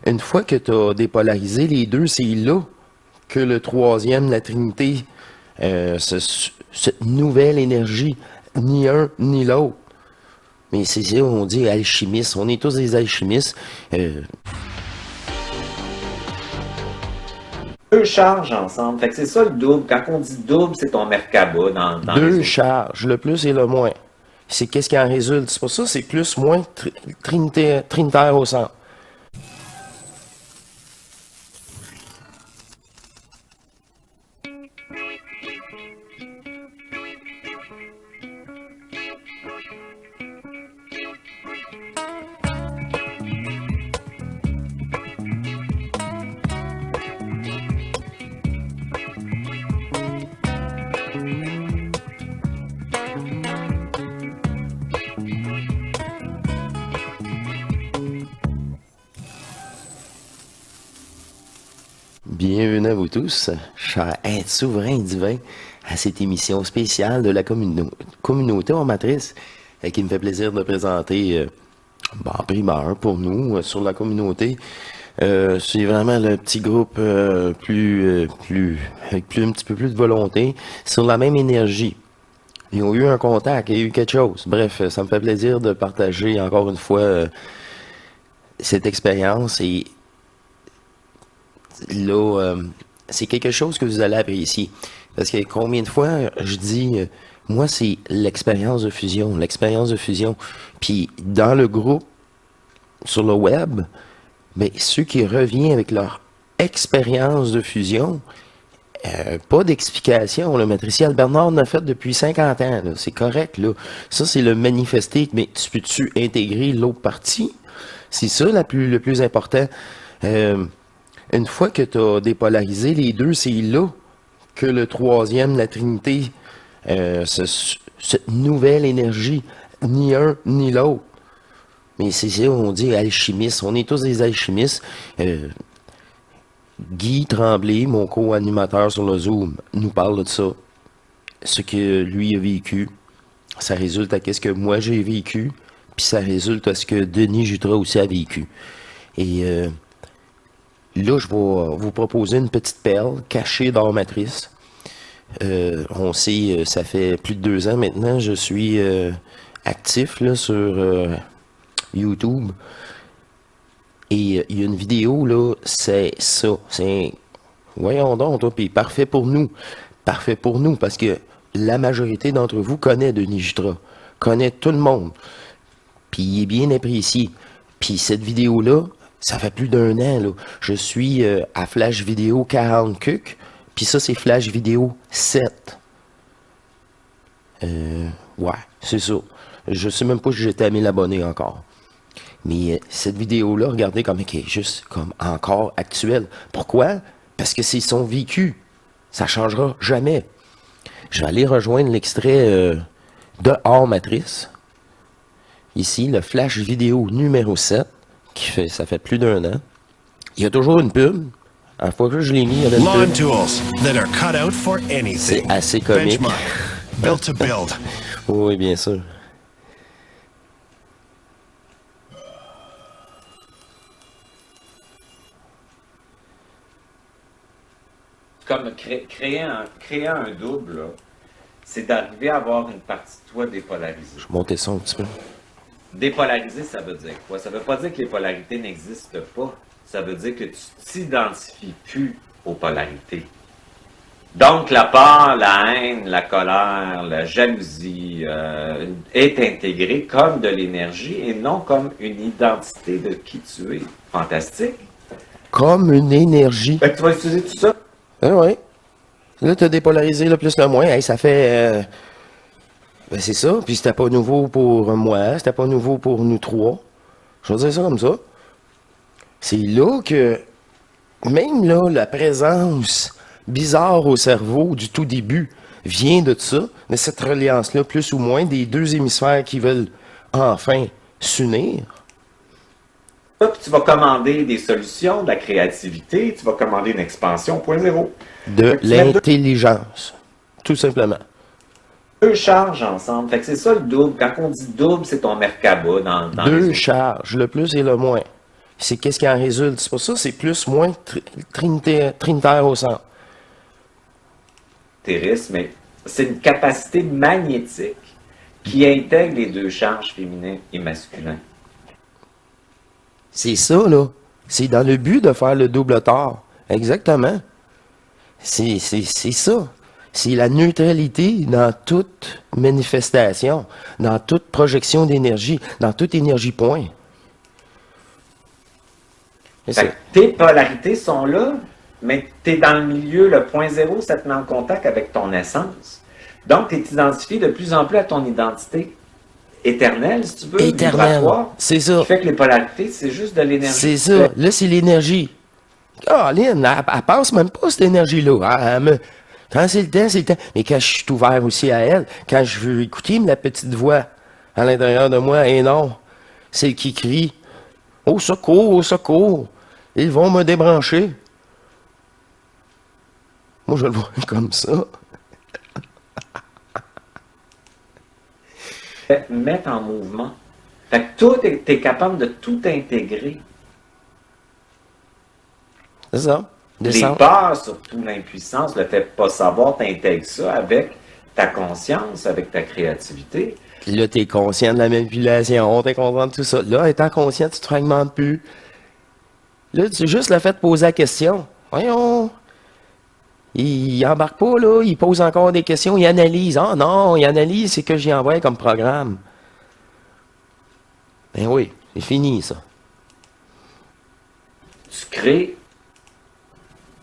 Une fois que tu as dépolarisé les deux, c'est là que le troisième, la Trinité, cette nouvelle énergie, ni un ni l'autre. Mais c'est ça, on dit alchimiste. On est tous des alchimistes. Deux charges ensemble. Fait que c'est ça le double. Quand on dit double, c'est ton Merkaba dans les Deux autres. charges, le plus et le moins. C'est qu'est-ce qui en résulte. C'est pour ça c'est plus, moins trinitaire au centre. Bienvenue à vous tous, chers êtres souverains divins, à cette émission spéciale de la communauté en matrice, qui me fait plaisir de présenter en primeur pour nous sur la communauté. C'est vraiment le petit groupe avec un petit peu plus de volonté, sur la même énergie. Ils ont eu un contact, il y a eu quelque chose. Bref, ça me fait plaisir de partager encore une fois cette expérience et là, c'est quelque chose que vous allez apprécier. Parce que combien de fois je dis, moi, c'est l'expérience de fusion, l'expérience de fusion. Puis dans le groupe, sur le web, ben, ceux qui reviennent avec leur expérience de fusion, pas d'explication. Le matriciel Bernard l'a fait depuis 50 ans. C'est correct. Là. Ça, c'est le manifester. Mais tu peux-tu intégrer l'autre partie? C'est ça le plus important. Une fois que tu as dépolarisé les deux, c'est là que le troisième, la Trinité, cette nouvelle énergie, ni un ni l'autre. Mais c'est ça, on dit alchimiste. On est tous des alchimistes. Guy Tremblay, mon co-animateur sur le Zoom, nous parle de ça. Ce que lui a vécu, ça résulte à ce que moi j'ai vécu, puis ça résulte à ce que Denis Jutras aussi a vécu. Et là, je vais vous proposer une petite perle cachée dans la matrice. On sait, ça fait plus de 2 ans maintenant, je suis actif là, sur YouTube. Et il y a une vidéo, là, c'est ça. C'est, voyons donc, toi, puis parfait pour nous. Parfait pour nous, parce que la majorité d'entre vous connaît Denis Jutras, connaît tout le monde. Puis il est bien apprécié. Puis cette vidéo-là, ça fait plus d'1 an, là. Je suis à Flash Vidéo 40 cuc, puis ça, c'est Flash Vidéo 7. Ouais, c'est ça. Je sais même pas si j'étais à 1000 abonnés encore. Mais cette vidéo-là, regardez comme elle est juste comme encore actuelle. Pourquoi? Parce que c'est son vécu. Ça changera jamais. Je vais aller rejoindre l'extrait de Hors Matrice. Ici, le flash vidéo numéro 7, ça fait plus d'1 an. Il y a toujours une pub. À la fois que je l'ai mis, il y avait une Lawn pub. tools that are cut out for C'est anything. assez comique. Benchmark, built to build. Oui, bien sûr. Comme créer un double, là, c'est d'arriver à avoir une partie de toi dépolarisée. Je vais monter ça un petit peu. Dépolariser, ça veut dire quoi? Ça veut pas dire que les polarités n'existent pas. Ça veut dire que tu t'identifies plus aux polarités. Donc, la peur, la haine, la colère, la jalousie est intégrée comme de l'énergie et non comme une identité de qui tu es. Fantastique. Comme une énergie. Fait que tu vas utiliser tout ça. Ah ouais. Là, tu as dépolarisé le plus le moins. Hey, ça fait... ben c'est ça. Puis c'était pas nouveau pour moi. C'était pas nouveau pour nous trois. Je vais dire ça comme ça. C'est là que... Même là, la présence bizarre au cerveau du tout début vient de ça, de cette reliance-là, plus ou moins, des deux hémisphères qui veulent enfin s'unir. Puis tu vas commander des solutions, de la créativité, tu vas commander une expansion 0.0. De Fait que tu mets l'intelligence. Tout simplement. deux charges ensemble. Fait que c'est ça le double. Quand on dit double, c'est ton Merkaba dans les Deux autres. charges, le plus et le moins. c'est qu'est-ce qui en résulte. C'est pour ça c'est plus moins trinitaire au centre. Mais c'est une capacité magnétique qui intègre les deux charges féminin et masculin. C'est ça, là. C'est dans le but de faire le double tort. Exactement. C'est ça. C'est la neutralité dans toute manifestation, dans toute projection d'énergie, dans toute énergie point. C'est ça. Fait que tes polarités sont là, mais tu es dans le milieu, le point zéro, ça te met en contact avec ton essence. Donc, tu es identifié de plus en plus à ton identité éternelle, si tu veux, Éternel. vibratoire, C'est ça. qui fait que les polarités, c'est juste de l'énergie. C'est ça. Là, c'est l'énergie. Caroline, elle passe même pas cette énergie-là. Quand c'est le temps, c'est le temps. Mais quand je suis ouvert aussi à elle, quand je veux écouter la petite voix à l'intérieur de moi, et non, celle qui crie « Au secours, au secours! Ils vont me débrancher! » Moi, je le vois comme ça. Mettre en mouvement. Fait que toi, tu es capable de tout intégrer. C'est ça. Les Descendre. peurs, surtout l'impuissance, le fait de pas savoir, t'intègres ça avec ta conscience, avec ta créativité. Puis là, t'es conscient de la manipulation, t'es conscient de tout ça. Là, étant conscient, tu te fragmentes plus. Là, c'est juste le fait de poser la question. Voyons. Il embarque pas, là. Il pose encore des questions. Il analyse. Ah non, il analyse, c'est que j'y envoie comme programme. Ben oui, c'est fini, ça. Tu crées,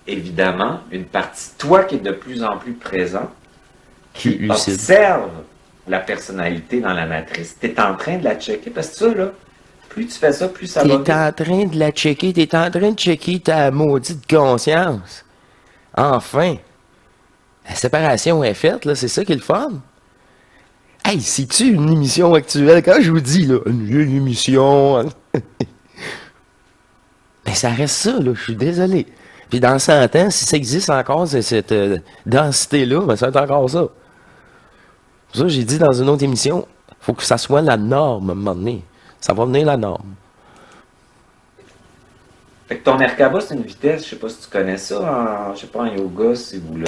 évidemment, une partie de toi qui est de plus en plus présent, qui Lucide. observe la personnalité dans la matrice. Tu es en train de la checker, parce que ça, là, plus tu fais ça, plus ça va. T'es en train de la checker. T'es en train de checker ta maudite conscience. Enfin. La séparation est faite, là. C'est ça qui est le fun. Hey, c'est-tu une émission actuelle? Quand je vous dis, là, une vieille émission... Mais ça reste ça, là. Je suis désolé. Puis dans 100 ans, si ça existe encore, cette densité-là, ben ça va être encore ça. Pour ça, j'ai dit dans une autre émission, il faut que ça soit la norme à un moment donné. Ça va venir la norme. Fait que ton Merkaba, c'est une vitesse, je sais pas si tu connais ça, je sais pas en yoga si vous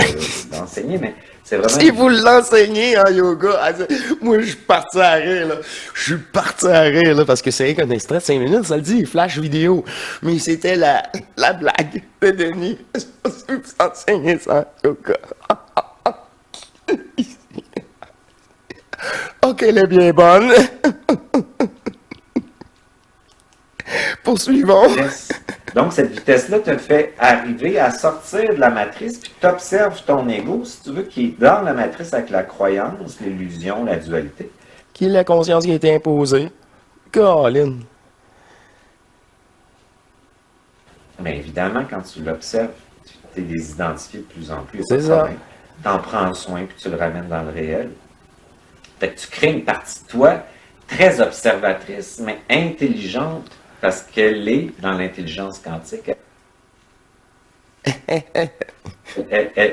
l'enseignez, mais c'est vraiment... Si vous l'enseignez en yoga, moi je suis parti à rire, là. Je suis parti à rire, là, parce que c'est qu'un extrait de 5 minutes, ça le dit, flash vidéo. Mais c'était la blague de Denis. Je sais pas si vous enseignez ça en yoga. Ok, elle est bien bonne. Poursuivons. vitesse. Donc, cette vitesse-là te fait arriver à sortir de la matrice, puis tu observes ton ego, si tu veux, qui est dans la matrice avec la croyance, l'illusion, la dualité. Qui est la conscience qui a été imposée? Colin. Mais évidemment, quand tu l'observes, tu t'es désidentifié de plus en plus. C'est ça. Tu en prends soin, puis tu le ramènes dans le réel. Fait que tu crées une partie de toi très observatrice, mais intelligente, parce qu'elle est dans l'intelligence quantique.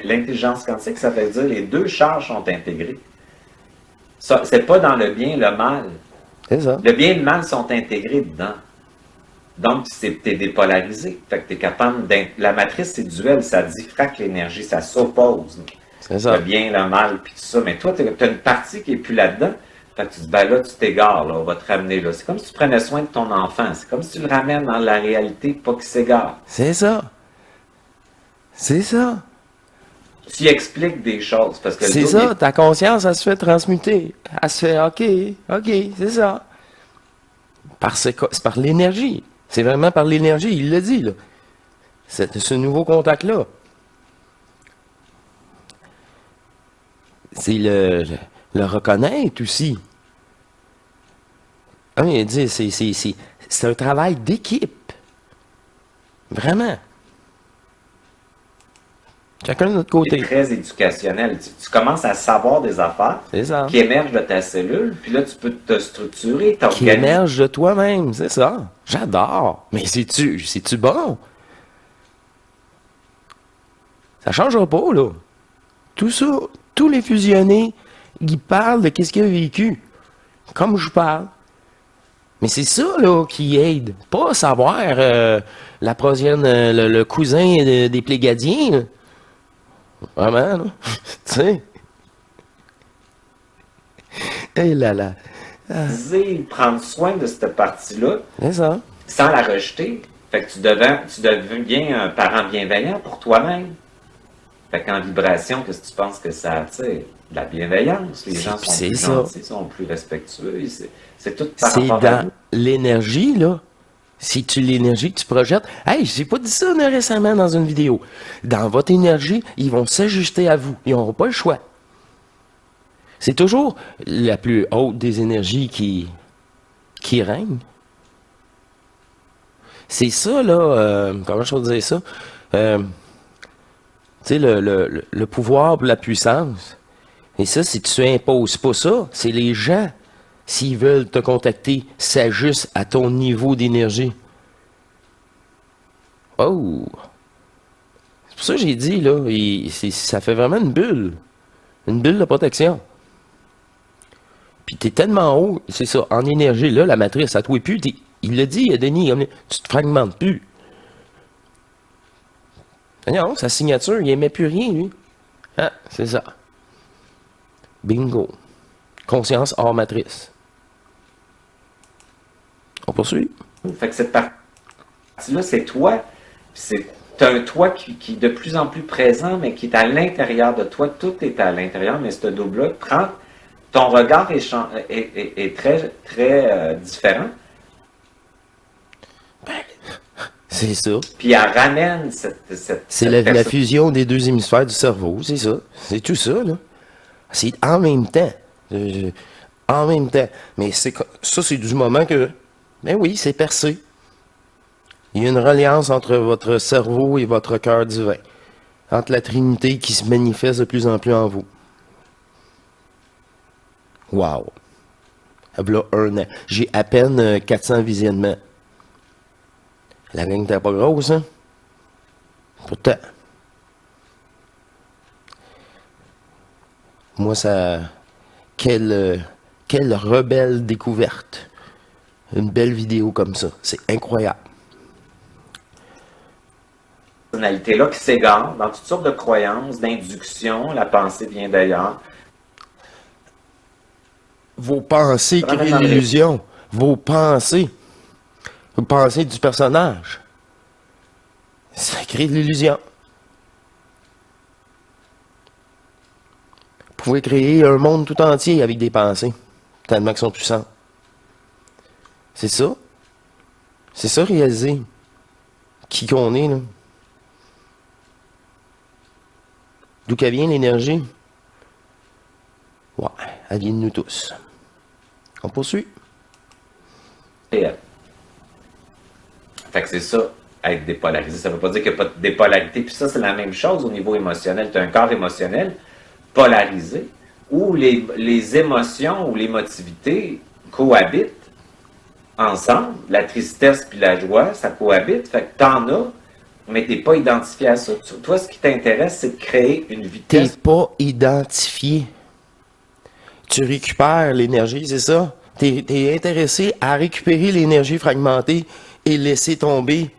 L'intelligence quantique, ça veut dire les deux charges sont intégrées. Ça, c'est pas dans le bien et le mal. C'est ça. Le bien et le mal sont intégrés dedans. Donc, tu es dépolarisé. Fait que tu es capable la matrice, c'est duel, ça diffracte l'énergie, ça s'oppose. C'est ça. Le bien, le mal, puis tout ça. Mais toi, tu as une partie qui n'est plus là-dedans. Fait que tu te dis, ben là, tu t'égares, là, on va te ramener là. C'est comme si tu prenais soin de ton enfant. C'est comme si tu le ramènes dans la réalité, pas qu'il s'égare. C'est ça. C'est ça. Tu expliques des choses. Parce que C'est ça, ta conscience, elle se fait transmuter. Elle se fait, OK, c'est ça. C'est par l'énergie. C'est vraiment par l'énergie, il l'a dit, là. Ce nouveau contact-là. C'est le reconnaître aussi. Ah, il dit, c'est un travail d'équipe. Vraiment. Chacun de notre C'est côté. très éducationnel. Tu commences à savoir des affaires C'est ça. qui émergent de ta cellule, puis là, tu peux te structurer, Qui t'organiser. émerge de toi-même, c'est ça. J'adore. Mais c'est-tu bon? Ça changera pas, là. Tout ça, tous les fusionnés, ils parlent de qu'est-ce qu'ils ont vécu. Comme je parle. Mais c'est ça, là, qui aide. Pas savoir la prochaine, le cousin des Plégadiens, là. Vraiment, là. Tu sais. Eh là là. Prendre soin de cette partie-là C'est ça. sans la rejeter. Fait que tu deviens un parent bienveillant pour toi-même. Fait qu'en vibration, qu'est-ce que tu penses que ça attire? De la bienveillance. Les gens sont plus gentils, sont plus respectueux. C'est tout par C'est rapport à dans nous. l'énergie, là. C'est-tu l'énergie que tu projettes? Hey, j'ai pas dit ça là, récemment dans une vidéo. Dans votre énergie, ils vont s'ajuster à vous. Ils n'auront pas le choix. C'est toujours la plus haute des énergies qui règne. C'est ça, là, comment je peux dire ça? Tu sais, le pouvoir pour la puissance. Et ça, si tu imposes pas ça, c'est les gens, s'ils veulent te contacter, s'ajustent à ton niveau d'énergie. Oh! C'est pour ça que j'ai dit, là, ça fait vraiment une bulle. Une bulle de protection. Puis t'es tellement haut, c'est ça, en énergie, là, la matrice, ça te plus. Il l'a dit, Denis, tu te fragmentes plus. Non, sa signature, il n'aimait plus rien, lui. Ah, c'est ça. Bingo. Conscience hors matrice. On poursuit. Fait que cette partie-là, c'est toi. C'est un toi qui est de plus en plus présent, mais qui est à l'intérieur de toi. Tout est à l'intérieur, mais ce double-là prend... Ton regard est très, très différent. C'est ça. Puis elle ramène C'est la fusion des deux hémisphères du cerveau, c'est ça. C'est tout ça, là. C'est en même temps. En même temps. Mais ça, c'est du moment que... Ben oui, c'est percé. Il y a une reliance entre votre cerveau et votre cœur divin. Entre la Trinité qui se manifeste de plus en plus en vous. Wow. Voilà un an. J'ai à peine 400 visionnements. La gang n'était pas grosse, hein? Pourtant. Moi, ça... Quelle rebelle découverte. Une belle vidéo comme ça. C'est incroyable. Personnalité-là qui s'égare dans toutes sortes de croyances, d'induction. La pensée vient d'ailleurs. Vos pensées créent l'illusion. Vos pensées. Vos pensées du personnage. Ça crée de l'illusion. Vous pouvez créer un monde tout entier avec des pensées. Tellement qu'elles sont puissantes. C'est ça. C'est ça réaliser. Qui qu'on est, là. D'où qu'elle vient l'énergie? Ouais, elle vient de nous tous. On poursuit. Fait que c'est ça, être dépolarisé. Ça ne veut pas dire qu'il n'y a pas de dépolarité. Puis ça, c'est la même chose au niveau émotionnel. Tu as un corps émotionnel polarisé où les émotions ou l'émotivité cohabitent ensemble. La tristesse puis la joie, ça cohabite. Fait que t'en as, mais t'es pas identifié à ça. Toi, ce qui t'intéresse, c'est de créer une vitesse. T'es pas identifié. Tu récupères l'énergie, c'est ça? T'es intéressé à récupérer l'énergie fragmentée et laisser tomber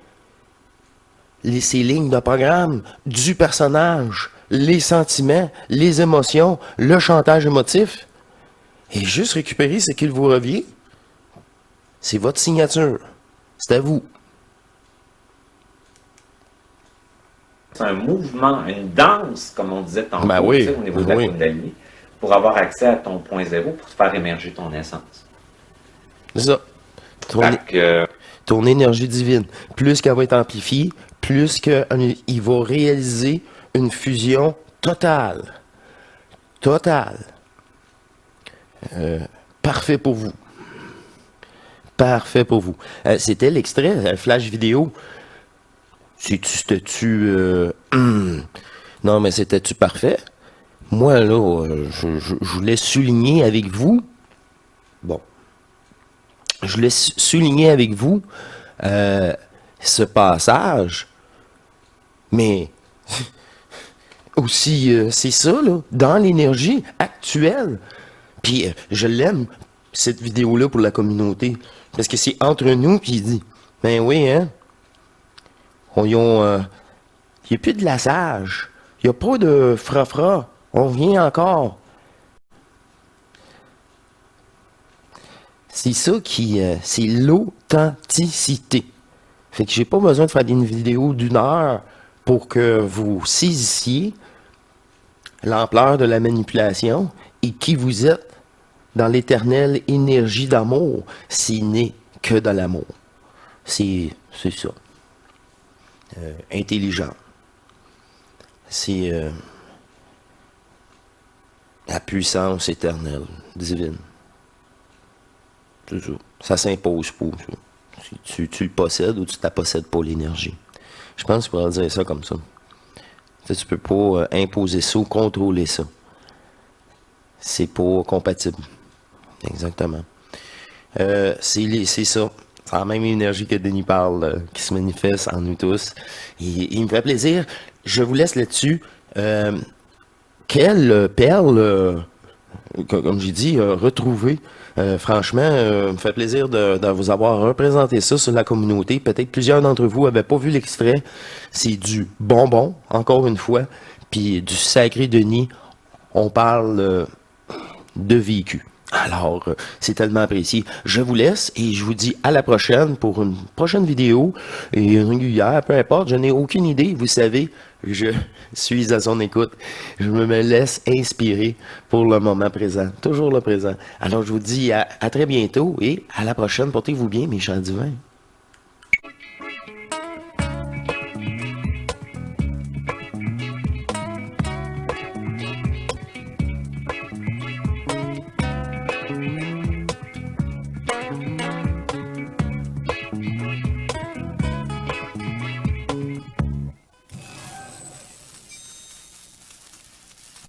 ces lignes de programme du personnage, les sentiments, les émotions, le chantage émotif. Et juste récupérer ce qu'il vous revient. C'est votre signature. C'est à vous. C'est un mouvement, une danse, comme on disait tantôt, Ben oui, au niveau de la Kundalini, pour avoir accès à ton point zéro, pour te faire émerger ton essence. C'est ça. Ton énergie divine. Plus qu'elle va être amplifiée, plus qu'il va réaliser une fusion totale. Totale. Parfait pour vous. Parfait pour vous. C'était l'extrait, un flash vidéo. C'était-tu... Non, mais c'était-tu parfait? Moi, là, je voulais souligner avec vous... Bon. Je voulais souligner avec vous ce passage. Mais... aussi, c'est ça, là, dans l'énergie actuelle. Puis, je l'aime cette vidéo-là pour la communauté. Parce que c'est entre nous, puis il dit, ben oui, hein, il n'y a plus de lassage, il n'y a pas de fra-fra, on vient encore. C'est ça c'est l'authenticité. Fait que j'ai pas besoin de faire une vidéo d'1 heure pour que vous saisissiez l'ampleur de la manipulation et qui vous êtes dans l'éternelle énergie d'amour. C'est né que dans l'amour. C'est ça. Intelligent. C'est la puissance éternelle, divine. C'est ça. Ça s'impose pas. Ça. Si tu le possèdes ou tu ne possèdes pas l'énergie. Je pense qu'on pourrait dire ça comme ça. Tu peux pas imposer ça ou contrôler ça. C'est pas compatible. Exactement. C'est ça. C'est la même énergie que Denis parle qui se manifeste en nous tous. Et il me fait plaisir. Je vous laisse là-dessus. Quelle perle, comme j'ai dit, retrouver. Franchement, me fait plaisir de vous avoir représenté ça sur la communauté. Peut-être plusieurs d'entre vous n'avaient pas vu l'extrait. C'est du bonbon, encore une fois, puis du sacré Denis. On parle de vécu. Alors, c'est tellement apprécié. Je vous laisse et je vous dis à la prochaine pour une prochaine vidéo et régulière, peu importe, je n'ai aucune idée. Vous savez, je suis à son écoute. Je me laisse inspirer pour le moment présent. Toujours le présent. Alors, je vous dis à très bientôt et à la prochaine. Portez-vous bien, mes chers divins.